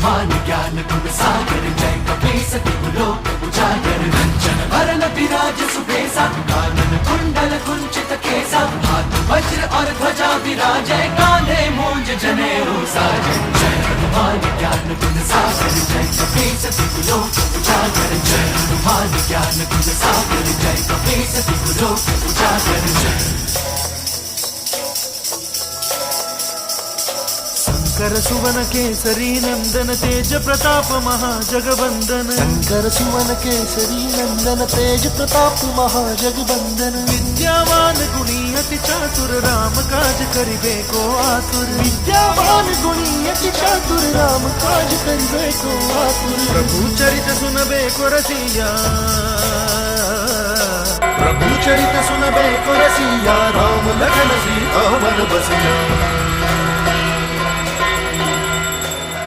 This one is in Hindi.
मान ज्ञान गुण सागर जय कपीस लोक उजागर रंजन वरण विराज सुबेसा कानन कुंडल कुंचित केसा हाथ वज्र और ध्वजा विराजय कांधे मूंज जनेऊ साजय जय हनुमान ज्ञान गुण सागर जय कपीस लोक उजागर जय हनुमान ज्ञान गुण सागर जय कपीस लोक उजागर जय। शंकर सुवन केसरी नंदन तेज प्रताप महाजगवंदन शंकर सुवन केसरी नंदन तेज प्रताप महाजगवंदन विद्यावान गुणी अति चातुर राम काज करिबे को आतुर विद्यावान गुणी अति चातुर राम काज करिबे को आतुर प्रभु चरित सुनबे को रसिया प्रभु चरित सुनबे को रसिया राम लखन सीता मन बसिया।